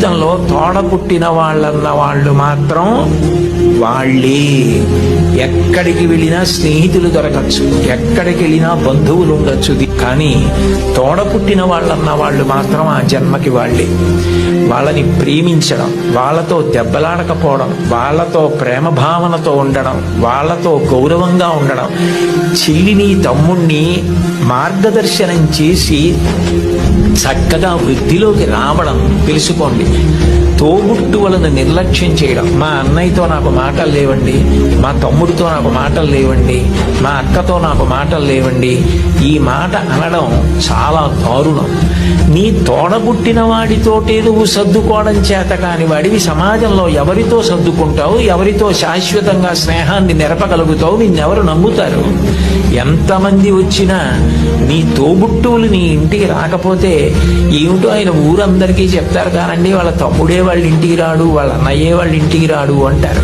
జీవితంలో తోడ పుట్టిన వాళ్ళన్న వాళ్ళు మాత్రం వాళ్ళే. ఎక్కడికి వెళ్ళినా స్నేహితులు దొరకచ్చు, ఎక్కడికి వెళ్ళినా బంధువులు ఉండొచ్చు, కానీ తోడ పుట్టిన వాళ్ళన్న వాళ్ళు మాత్రం ఆ జన్మకి వాళ్ళే. వాళ్ళని ప్రేమించడం, వాళ్ళతో దెబ్బలాడకపోవడం, వాళ్ళతో ప్రేమ భావనతో ఉండడం, వాళ్ళతో గౌరవంగా ఉండడం, చెల్లిని తమ్ముణ్ణి మార్గదర్శనం చేసి చక్కగా వృద్ధిలోకి రావడం తెలుసుకోండి. తోబుట్టువులను నిర్లక్ష్యం చేయడం, మా అన్నయ్యతో నాకు మాటలు లేవండి, మా తమ్ముడితో నాకు మాటలు లేవండి, మా అక్కతో నాకు మాటలు లేవండి, ఈ మాట అనడం చాలా దారుణం. నీ తోడబుట్టిన వాడితోటే నువ్వు సర్దుకోవడం చేత కాని వాడివి సమాజంలో ఎవరితో సర్దుకుంటావు, ఎవరితో శాశ్వతంగా స్నేహాన్ని నెరపగలుగుతావు? నిన్నెవరు నమ్ముతారు? ఎంతమంది వచ్చినా నీ తోబుట్టువులు నీ ఇంటికి రాకపోతే ఏమిటో ఆయన ఊరందరికీ చెప్తారు కానండి, వాళ్ళ తమ్ముడే వాళ్ళ ఇంటికి రాడు, వాళ్ళ అన్నయ్యే వాళ్ళ ఇంటికి రాడు అంటారు.